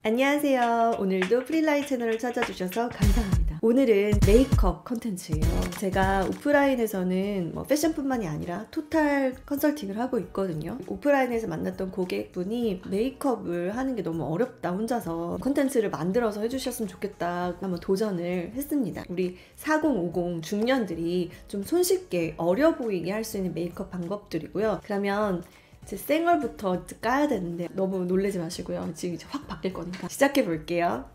안녕하세요. 오늘도 프릴라이 채널을 찾아주셔서 감사합니다. 오늘은 메이크업 컨텐츠예요. 제가 오프라인에서는 패션뿐만이 아니라 토탈 컨설팅을 하고 있거든요. 오프라인에서 만났던 고객분이 메이크업을 하는 게 너무 어렵다, 혼자서 컨텐츠를 만들어서 해주셨으면 좋겠다 한번 도전을 했습니다. 우리 4050 중년들이 좀 손쉽게 어려 보이게 할 수 있는 메이크업 방법들이고요. 그러면 제 생얼부터 까야 되는데 너무 놀라지 마시고요. 지금 이제 확 바뀔 거니까 시작해 볼게요.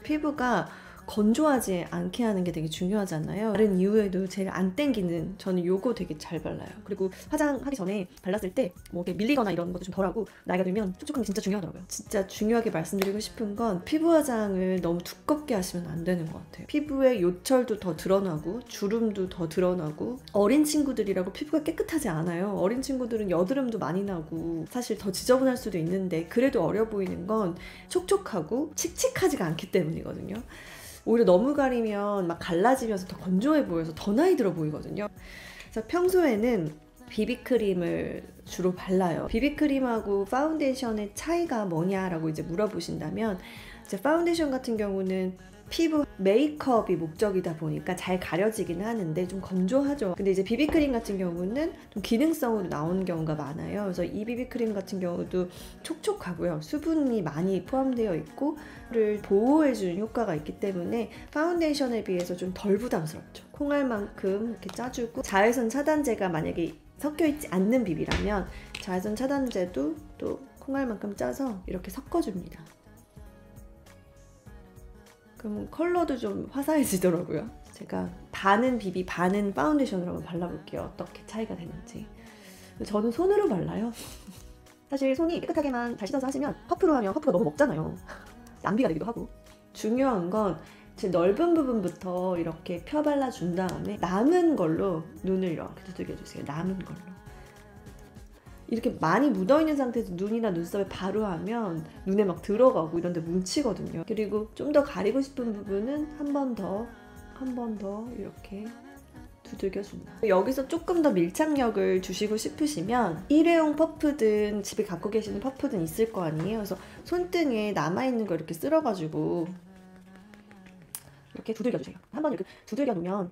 피부가 건조하지 않게 하는 게 되게 중요하잖아요. 다른 이유에도 제일 안 땡기는, 저는 요거 되게 잘 발라요. 그리고 화장하기 전에 발랐을 때 뭐 밀리거나 이런 것도 좀 덜하고, 나이가 들면 촉촉한 게 진짜 중요하더라고요. 진짜 중요하게 말씀드리고 싶은 건 피부 화장을 너무 두껍게 하시면 안 되는 것 같아요. 피부에 요철도 더 드러나고 주름도 더 드러나고, 어린 친구들이라고 피부가 깨끗하지 않아요. 어린 친구들은 여드름도 많이 나고 사실 더 지저분할 수도 있는데, 그래도 어려 보이는 건 촉촉하고 칙칙하지가 않기 때문이거든요. 오히려 너무 가리면 막 갈라지면서 더 건조해 보여서 더 나이 들어 보이거든요. 그래서 평소에는 비비크림을 주로 발라요. 비비크림하고 파운데이션의 차이가 뭐냐라고 이제 물어보신다면, 이제 파운데이션 같은 경우는 피부 메이크업이 목적이다 보니까 잘 가려지긴 하는데 좀 건조하죠. 근데 이제 비비크림 같은 경우는 좀 기능성으로 나오는 경우가 많아요. 그래서 이 비비크림 같은 경우도 촉촉하고요. 수분이 많이 포함되어 있고 를 보호해주는 효과가 있기 때문에 파운데이션에 비해서 좀 덜 부담스럽죠. 콩알만큼 이렇게 짜주고, 자외선 차단제가 만약에 섞여있지 않는 비비라면 자외선 차단제도 또 콩알만큼 짜서 이렇게 섞어줍니다. 그럼 컬러도 좀 화사해지더라고요. 제가 반은 비비 반은 파운데이션으로 한번 발라볼게요. 어떻게 차이가 되는지. 저는 손으로 발라요. 사실 손이 깨끗하게만 잘 씻어서 하시면 퍼프로 하면 퍼프가 너무 먹잖아요. 낭비가 되기도 하고. 중요한 건 제 넓은 부분부터 이렇게 펴 발라준 다음에 남은 걸로 눈을 이렇게 두들겨주세요. 남은 걸로. 이렇게 많이 묻어있는 상태에서 눈이나 눈썹에 바로 하면 눈에 막 들어가고 이런 데 뭉치거든요. 그리고 좀 더 가리고 싶은 부분은 한 번 더 이렇게 두들겨준다. 여기서 조금 더 밀착력을 주시고 싶으시면 일회용 퍼프든 집에 갖고 계시는 퍼프든 있을 거 아니에요. 그래서 손등에 남아있는 거 이렇게 쓸어가지고 이렇게 두들겨주세요. 한번 이렇게 두들겨 놓으면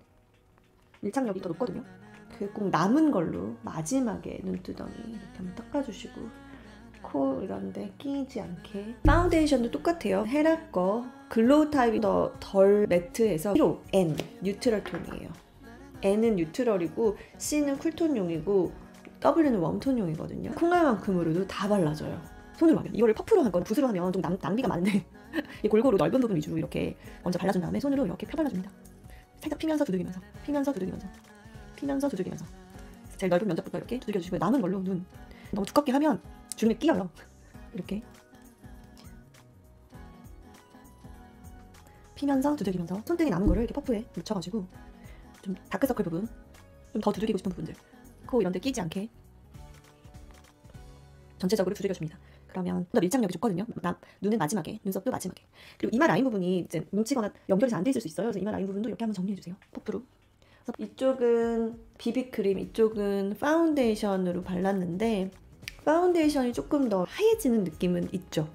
밀착력이 더 높거든요. 꼭 남은 걸로 마지막에 눈두덩이 이렇게 한번 닦아주시고, 코 이런데 끼지 않게. 파운데이션도 똑같아요. 헤라 거 글로우 타입이 더 덜 매트해서 1호 N 뉴트럴 톤이에요. N은 뉴트럴이고 C는 쿨톤용이고 W는 웜톤용이거든요. 콩알만큼으로도 다 발라져요. 손으로 하면. 이거를 퍼프로 한 건 붓으로 하면 좀 낭비가 많은데 골고루 넓은 부분 위주로 이렇게 먼저 발라준 다음에 손으로 이렇게 펴발라줍니다. 살짝 피면서 두들기면서, 피면서 두들기면서, 피면서 두들기면서. 제일 넓은 면적부터 이렇게 두들겨주시고요. 남은 걸로 눈. 너무 두껍게 하면 주름에 끼어요. 이렇게 피면서 두들기면서 손등에 남은 거를 이렇게 퍼프에 묻혀가지고 좀 다크서클 부분, 좀 더 두들기고 싶은 부분들, 코 이런 데 끼지 않게 전체적으로 두들겨줍니다. 그러면 더 밀착력이 좋거든요. 눈은 마지막에, 눈썹도 마지막에. 그리고 이마 라인 부분이 이제 뭉치거나 연결이 잘 안 돼 있을 수 있어요. 그래서 이마 라인 부분도 이렇게 한번 정리해주세요. 퍼프로. 이쪽은 비비크림, 이쪽은 파운데이션으로 발랐는데 파운데이션이 조금 더 하얘지는 느낌은 있죠.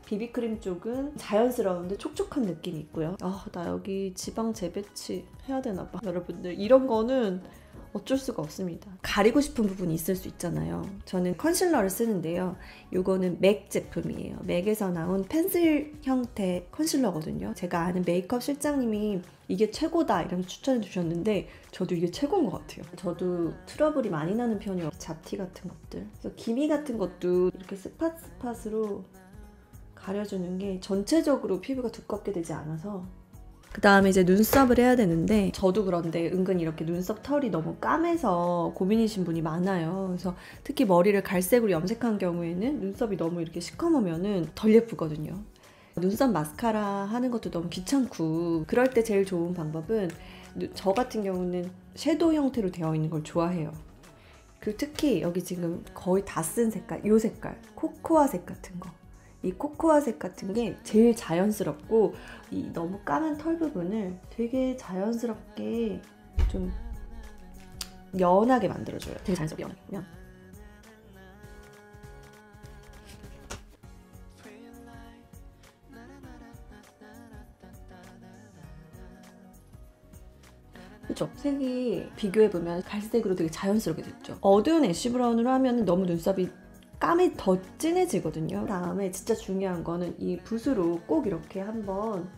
비비크림 쪽은 자연스러운데 촉촉한 느낌이 있고요. 나 여기 지방 재배치 해야 되나 봐. 여러분들, 이런 거는 어쩔 수가 없습니다. 가리고 싶은 부분이 있을 수 있잖아요. 저는 컨실러를 쓰는데요. 이거는 맥 제품이에요. 맥에서 나온 펜슬 형태 컨실러거든요. 제가 아는 메이크업 실장님이 이게 최고다 이러면서 추천해 주셨는데 저도 이게 최고인 것 같아요. 저도 트러블이 많이 나는 편이에요. 잡티 같은 것들. 그래서 기미 같은 것도 이렇게 스팟스팟으로 가려주는 게 전체적으로 피부가 두껍게 되지 않아서. 그 다음에 이제 눈썹을 해야 되는데, 저도 그런데 은근히 이렇게 눈썹 털이 너무 까매서 고민이신 분이 많아요. 그래서 특히 머리를 갈색으로 염색한 경우에는 눈썹이 너무 이렇게 시커머면은 덜 예쁘거든요. 눈썹 마스카라 하는 것도 너무 귀찮고, 그럴 때 제일 좋은 방법은, 저 같은 경우는 섀도우 형태로 되어 있는 걸 좋아해요. 그리고 특히 여기 지금 거의 다 쓴 색깔, 이 색깔, 코코아색 같은 거. 이 코코아색 같은 게 제일 자연스럽고, 이 너무 까만 털 부분을 되게 자연스럽게 좀 연하게 만들어줘요. 되게 자연스럽게 연하게. 그쵸? 색이 비교해보면 갈색으로 되게 자연스럽게 됐죠. 어두운 애쉬 브라운으로 하면 너무 눈썹이 감이 더 진해지거든요. 다음에 진짜 중요한 거는 이 붓으로 꼭 이렇게 한번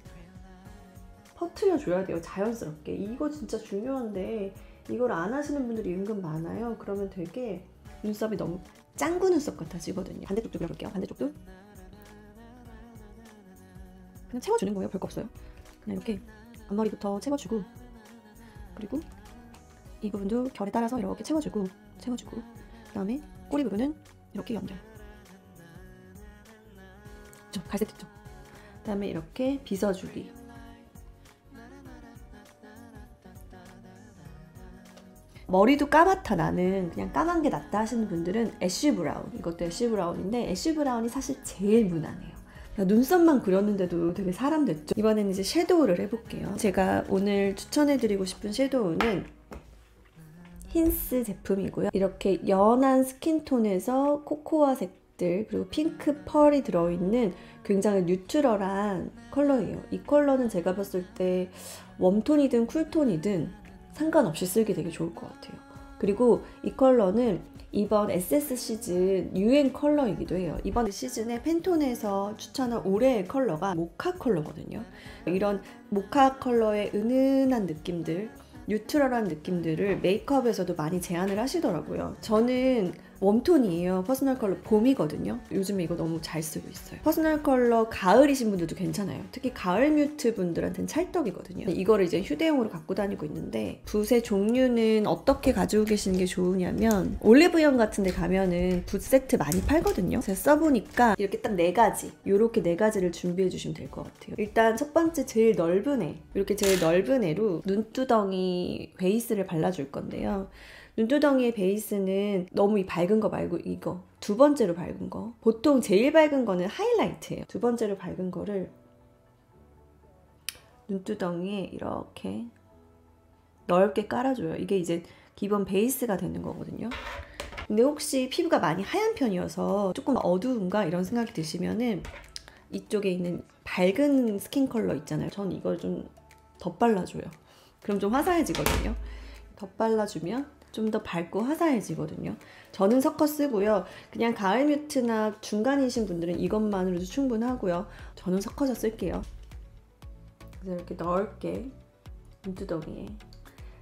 퍼트려줘야 돼요. 자연스럽게. 이거 진짜 중요한데 이걸 안 하시는 분들이 은근 많아요. 그러면 되게 눈썹이 너무 짱구 눈썹 같아지거든요. 반대쪽도 그려볼게요. 반대쪽도 그냥 채워주는 거예요. 별거 없어요. 그냥 이렇게 앞머리부터 채워주고, 그리고 이 부분도 결에 따라서 이렇게 채워주고 그 다음에 꼬리 부분은 이렇게 연결. 그쵸? 갈색 됐죠? 그 다음에 이렇게 빗어주기. 머리도 까맣다, 나는 그냥 까만 게 낫다 하시는 분들은 애쉬 브라운, 이것도 애쉬 브라운인데 애쉬 브라운이 사실 제일 무난해요. 눈썹만 그렸는데도 되게 사람 됐죠. 이번에는 이제 섀도우를 해볼게요. 제가 오늘 추천해드리고 싶은 섀도우는 힌스 제품이고요. 이렇게 연한 스킨톤에서 코코아 색들 그리고 핑크 펄이 들어있는 굉장히 뉴트럴한 컬러예요. 이 컬러는 제가 봤을 때 웜톤이든 쿨톤이든 상관없이 쓰기 되게 좋을 것 같아요. 그리고 이 컬러는 이번 SS 시즌 유행 컬러이기도 해요. 이번 시즌에 팬톤에서 추천한 올해의 컬러가 모카 컬러거든요. 이런 모카 컬러의 은은한 느낌들, 뉴트럴한 느낌들을 메이크업에서도 많이 제안을 하시더라고요. 저는 웜톤이에요. 퍼스널 컬러 봄이거든요. 요즘에 이거 너무 잘 쓰고 있어요. 퍼스널 컬러 가을이신 분들도 괜찮아요. 특히 가을 뮤트 분들한테는 찰떡이거든요. 이거를 이제 휴대용으로 갖고 다니고 있는데, 붓의 종류는 어떻게 가지고 계시는 게 좋으냐면 올리브영 같은 데 가면은 붓 세트 많이 팔거든요. 제가 써보니까 이렇게 딱 4가지, 이렇게 4가지를 준비해 주시면 될 것 같아요. 일단 첫 번째 제일 넓은 애, 이렇게 제일 넓은 애로 눈두덩이 베이스를 발라줄 건데요. 눈두덩이의 베이스는 너무 이 밝은 거 말고 이거 두 번째로 밝은 거, 보통 제일 밝은 거는 하이라이트예요. 두 번째로 밝은 거를 눈두덩이에 이렇게 넓게 깔아줘요. 이게 이제 기본 베이스가 되는 거거든요. 근데 혹시 피부가 많이 하얀 편이어서 조금 어두운가 이런 생각이 드시면은 이쪽에 있는 밝은 스킨 컬러 있잖아요. 전 이걸 좀 덧발라줘요. 그럼 좀 화사해지거든요. 덧발라주면 좀 더 밝고 화사해지거든요. 저는 섞어 쓰고요. 그냥 가을 뮤트나 중간이신 분들은 이것만으로도 충분하고요. 저는 섞어서 쓸게요. 그래서 이렇게 넓게 눈두덩이에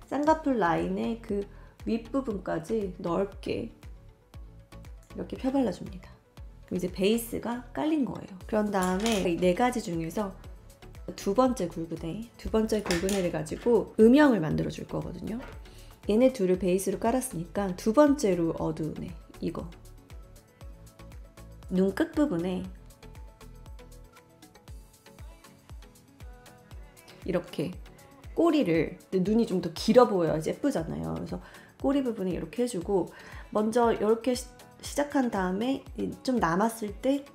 쌍꺼풀 라인의 그 윗부분까지 넓게 이렇게 펴발라줍니다. 그럼 이제 베이스가 깔린 거예요. 그런 다음에 이 4가지 중에서 두 번째 굵은 애를 가지고 음영을 만들어 줄 거거든요. 얘네 둘을 베이스로 깔았으니까 두 번째로 어두운 애, 이거 눈 끝부분에 이렇게 꼬리를, 눈이 좀 더 길어 보여야지 예쁘잖아요. 그래서 꼬리 부분에 이렇게 해주고, 먼저 이렇게 시작한 다음에 좀 남았을 때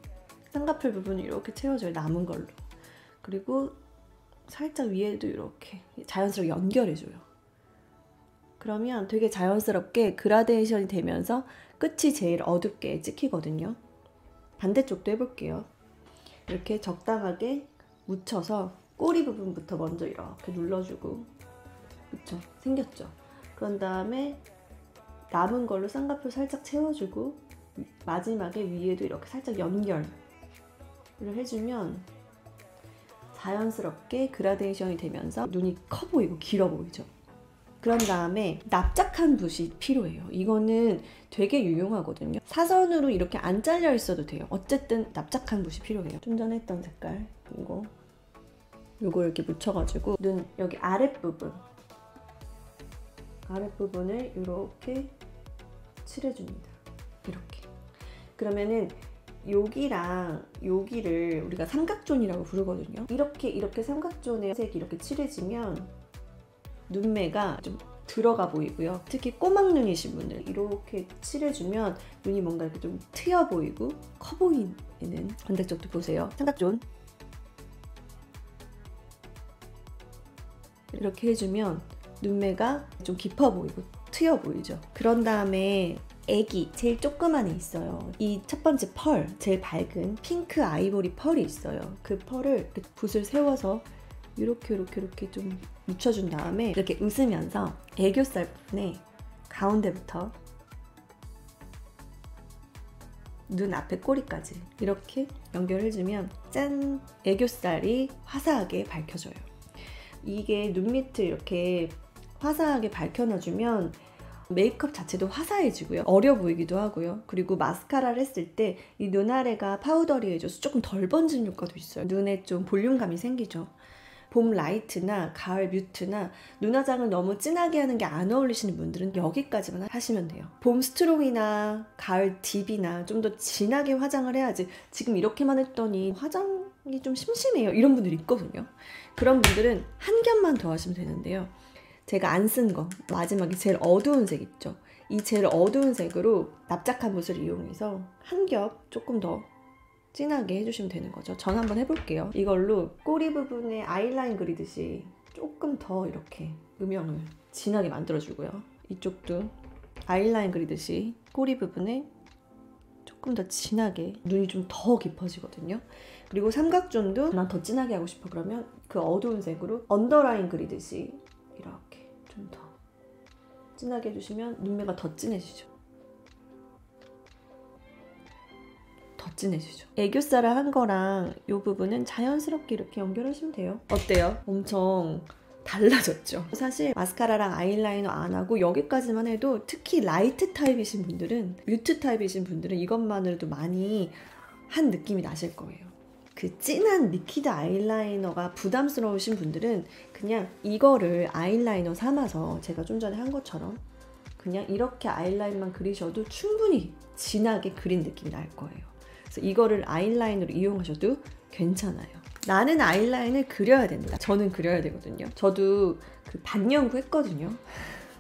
쌍꺼풀 부분을 이렇게 채워줘요. 남은 걸로. 그리고 살짝 위에도 이렇게 자연스럽게 연결해줘요. 그러면 되게 자연스럽게 그라데이션이 되면서 끝이 제일 어둡게 찍히거든요. 반대쪽도 해볼게요. 이렇게 적당하게 묻혀서 꼬리 부분부터 먼저 이렇게 눌러주고, 그쵸? 생겼죠? 그런 다음에 남은 걸로 쌍꺼풀 살짝 채워주고, 마지막에 위에도 이렇게 살짝 연결을 해주면 자연스럽게 그라데이션이 되면서 눈이 커 보이고 길어 보이죠? 그런 다음에 납작한 붓이 필요해요. 이거는 되게 유용하거든요. 사선으로 이렇게 안 잘려 있어도 돼요. 어쨌든 납작한 붓이 필요해요. 좀 전에 했던 색깔 요거 이렇게 묻혀가지고 눈 여기 아랫부분을 이렇게 칠해줍니다. 이렇게. 그러면은 여기랑 여기를 우리가 삼각존이라고 부르거든요. 이렇게 삼각존의 색이 이렇게 칠해지면 눈매가 좀 들어가 보이고요. 특히 꼬막눈이신 분들 이렇게 칠해주면 눈이 뭔가 이렇게 좀 트여 보이고 커 보이는. 반대쪽도 보세요. 삼각존 이렇게 해주면 눈매가 좀 깊어 보이고 트여 보이죠. 그런 다음에 애기 제일 조그만 애 있어요. 이 첫 번째 펄, 제일 밝은 핑크 아이보리 펄이 있어요. 그 펄을 이렇게 붓을 세워서 이렇게 좀 묻혀준 다음에 이렇게 웃으면서 애교살 부분에 가운데부터 눈 앞에 꼬리까지 이렇게 연결해주면 짠! 애교살이 화사하게 밝혀져요. 이게 눈 밑을 이렇게 화사하게 밝혀놔주면 메이크업 자체도 화사해지고요. 어려 보이기도 하고요. 그리고 마스카라를 했을 때 이 눈 아래가 파우더리해져서 조금 덜 번지는 효과도 있어요. 눈에 좀 볼륨감이 생기죠. 봄 라이트나 가을 뮤트나 눈화장을 너무 진하게 하는 게 안 어울리시는 분들은 여기까지만 하시면 돼요. 봄 스트롱이나 가을 딥이나 좀 더 진하게 화장을 해야지 지금 이렇게만 했더니 화장이 좀 심심해요 이런 분들이 있거든요. 그런 분들은 한 겹만 더 하시면 되는데요. 제가 안 쓴 거 마지막에 제일 어두운 색 있죠. 이 제일 어두운 색으로 납작한 붓을 이용해서 한 겹 조금 더 진하게 해주시면 되는 거죠. 전 한번 해볼게요. 이걸로 꼬리 부분에 아이라인 그리듯이 조금 더 이렇게 음영을 진하게 만들어주고요. 이쪽도 아이라인 그리듯이 꼬리 부분에 조금 더 진하게 눈이 좀 더 깊어지거든요. 그리고 삼각존도 난 더 진하게 하고 싶어 그러면 그 어두운 색으로 언더라인 그리듯이 이렇게 좀 더 진하게 해주시면 눈매가 더 진해지죠. 더 진해지죠. 애교살을 한 거랑 이 부분은 자연스럽게 이렇게 연결하시면 돼요. 어때요? 엄청 달라졌죠? 사실 마스카라랑 아이라이너 안 하고 여기까지만 해도 특히 라이트 타입이신 분들은, 뮤트 타입이신 분들은 이것만으로도 많이 한 느낌이 나실 거예요. 그 진한 리퀴드 아이라이너가 부담스러우신 분들은 그냥 이거를 아이라이너 삼아서 제가 좀 전에 한 것처럼 그냥 이렇게 아이라인만 그리셔도 충분히 진하게 그린 느낌이 날 거예요. 그래서 이거를 아이라인으로 이용하셔도 괜찮아요. 나는 아이라인을 그려야 된다. 저는 그려야 되거든요. 저도 그 반영구 했거든요.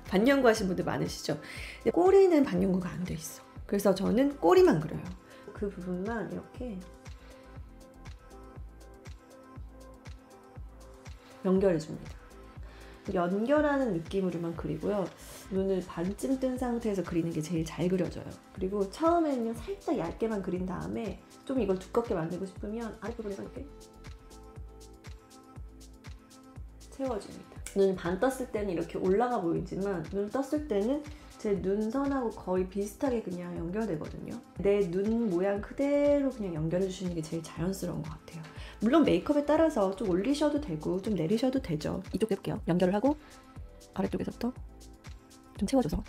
반영구 하신 분들 많으시죠? 근데 꼬리는 반영구가 안 돼 있어. 그래서 저는 꼬리만 그려요. 그 부분만 이렇게 연결해줍니다. 연결하는 느낌으로만 그리고요. 눈을 반쯤 뜬 상태에서 그리는 게 제일 잘 그려져요. 그리고 처음에는 살짝 얇게만 그린 다음에 좀 이걸 두껍게 만들고 싶으면 아랫부분에서 이렇게 채워줍니다. 눈을 반 떴을 때는 이렇게 올라가 보이지만 눈 떴을 때는 제 눈선하고 거의 비슷하게 그냥 연결되거든요. 내 눈 모양 그대로 그냥 연결해 주시는 게 제일 자연스러운 것 같아요. 물론 메이크업에 따라서 좀 올리셔도 되고 좀 내리셔도 되죠. 이쪽 해볼게요. 연결을 하고 아래쪽에서부터 좀 채워줘서.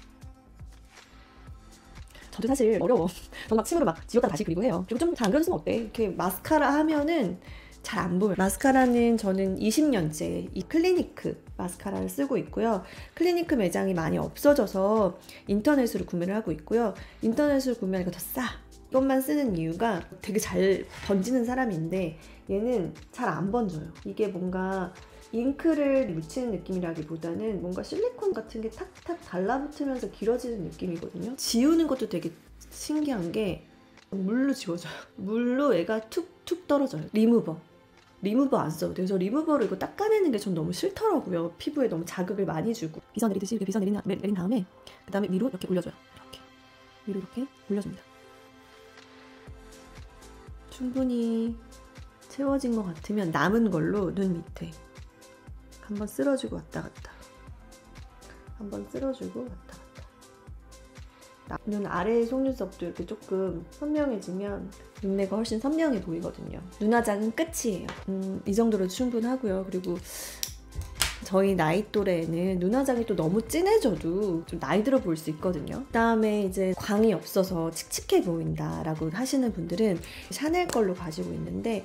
저도 사실 어려워. 저는 막 침으로 막 지웠다 다시 그리고 해요. 그리고 좀 잘 안 그려졌으면 어때? 이렇게 마스카라 하면은 잘 안 보여요. 마스카라는 저는 20년째 이 클리니크 마스카라를 쓰고 있고요. 클리니크 매장이 많이 없어져서 인터넷으로 구매를 하고 있고요. 인터넷으로 구매하니까 더 싸. 이것만 쓰는 이유가 되게 잘 번지는 사람인데 얘는 잘 안 번져요. 이게 뭔가 잉크를 묻히는 느낌이라기보다는 뭔가 실리콘 같은 게 탁탁 달라붙으면서 길어지는 느낌이거든요. 지우는 것도 되게 신기한 게 물로 지워져요. 물로 얘가 툭툭 떨어져요. 리무버 안 써도 돼요. 저 리무버로 이거 닦아내는 게 전 너무 싫더라고요. 피부에 너무 자극을 많이 주고. 빗어 내리듯이 이렇게 빗어 내린 다음에 그 다음에 위로 이렇게 올려줘요. 이렇게 위로 이렇게 올려줍니다. 충분히 채워진 것 같으면 남은 걸로 눈 밑에 한번 쓸어주고 왔다 갔다, 한번 쓸어주고 왔다 갔다. 눈 아래의 속눈썹도 이렇게 조금 선명해지면 눈매가 훨씬 선명해 보이거든요. 눈화장은 끝이에요. 이 정도로 충분하고요. 그리고 저희 나이 또래에는 눈화장이 또 너무 진해져도 좀 나이 들어 보일 수 있거든요. 그 다음에 이제 광이 없어서 칙칙해 보인다라고 하시는 분들은 샤넬 걸로 가지고 있는데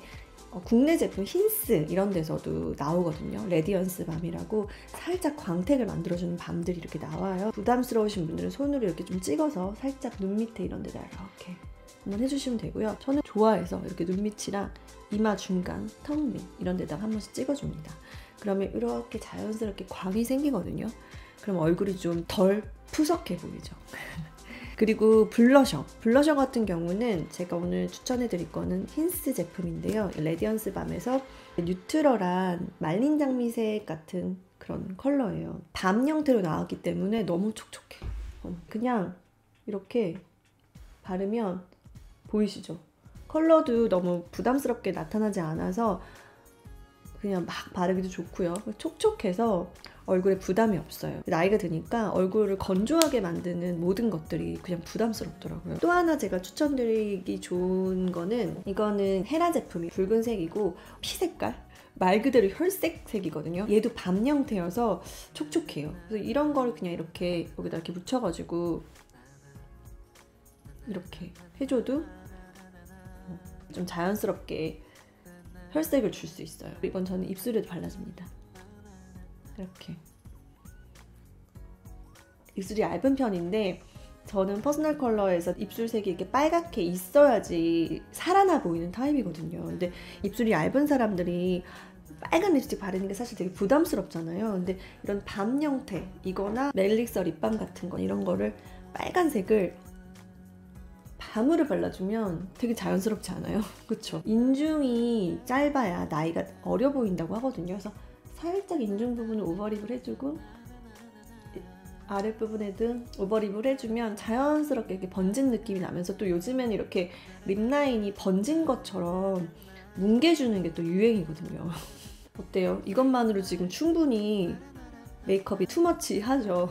국내 제품 힌스 이런 데서도 나오거든요. 레디언스 밤이라고 살짝 광택을 만들어주는 밤들이 이렇게 나와요. 부담스러우신 분들은 손으로 이렇게 좀 찍어서 살짝 눈 밑에 이런 데다 이렇게 한번 해주시면 되고요. 저는 좋아해서 이렇게 눈 밑이랑 이마 중간, 턱 밑 이런 데다가 한 번씩 찍어줍니다. 그러면 이렇게 자연스럽게 광이 생기거든요. 그럼 얼굴이 좀 덜 푸석해 보이죠. 그리고 블러셔 같은 경우는 제가 오늘 추천해드릴 거는 힌스 제품인데요. 레디언스 밤에서 뉴트럴한 말린 장미색 같은 그런 컬러예요. 밤 형태로 나왔기 때문에 너무 촉촉해. 그냥 이렇게 바르면 보이시죠? 컬러도 너무 부담스럽게 나타나지 않아서 그냥 막 바르기도 좋고요. 촉촉해서 얼굴에 부담이 없어요. 나이가 드니까 얼굴을 건조하게 만드는 모든 것들이 그냥 부담스럽더라고요. 또 하나 제가 추천드리기 좋은 거는, 이거는 헤라 제품이 붉은색이고 피 색깔? 말 그대로 혈색색이거든요. 얘도 밤 형태여서 촉촉해요. 그래서 이런 걸 그냥 이렇게 여기다 이렇게 묻혀가지고 이렇게 해줘도 좀 자연스럽게 혈색을 줄 수 있어요. 이건 저는 입술에도 발라줍니다. 이렇게. 입술이 얇은 편인데 저는 퍼스널 컬러에서 입술색이 이렇게 빨갛게 있어야지 살아나 보이는 타입이거든요. 근데 입술이 얇은 사람들이 빨간 립스틱 바르는 게 사실 되게 부담스럽잖아요. 근데 이런 밤 형태 이거나 멜릭서 립밤 같은 거, 이런 거를 빨간색을 밤으로 발라주면 되게 자연스럽지 않아요? 그쵸? 인중이 짧아야 나이가 어려 보인다고 하거든요. 그래서 살짝 인중 부분을 오버립을 해주고 아랫부분에도 오버립을 해주면 자연스럽게 이렇게 번진 느낌이 나면서, 또 요즘에는 이렇게 립라인이 번진 것처럼 뭉개주는 게 또 유행이거든요. 어때요? 이것만으로 지금 충분히 메이크업이 투머치하죠.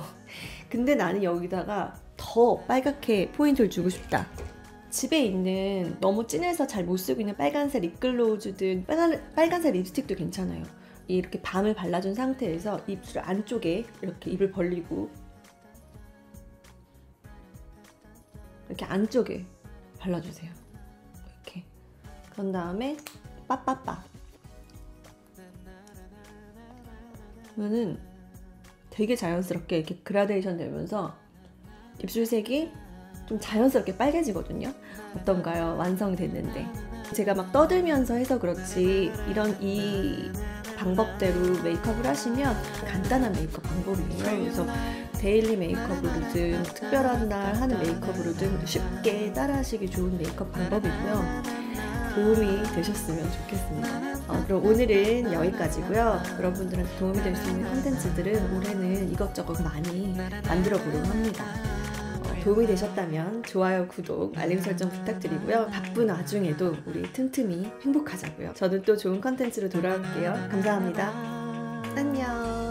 근데 나는 여기다가 더 빨갛게 포인트를 주고 싶다. 집에 있는 너무 진해서 잘 못 쓰고 있는 빨간색 립글로즈든 빨간색 립스틱도 괜찮아요. 이렇게 밤을 발라준 상태에서 입술 안쪽에 이렇게 입을 벌리고 이렇게 안쪽에 발라주세요. 이렇게. 그런 다음에 빠빠빠. 그러면은 되게 자연스럽게 이렇게 그라데이션 되면서 입술색이 좀 자연스럽게 빨개지거든요. 어떤가요? 완성이 됐는데. 제가 막 떠들면서 해서 그렇지 이 방법대로 메이크업을 하시면 간단한 메이크업 방법이에요. 그래서 데일리 메이크업으로든 특별한 날 하는 메이크업으로든 쉽게 따라하시기 좋은 메이크업 방법이고요. 도움이 되셨으면 좋겠습니다. 그럼 오늘은 여기까지고요. 여러분들한테 도움이 될 수 있는 콘텐츠들은 올해는 이것저것 많이 만들어 보려고 합니다. 도움이 되셨다면 좋아요, 구독, 알림 설정 부탁드리고요. 바쁜 와중에도 우리 틈틈이 행복하자고요. 저는 또 좋은 콘텐츠로 돌아올게요. 감사합니다. 안녕.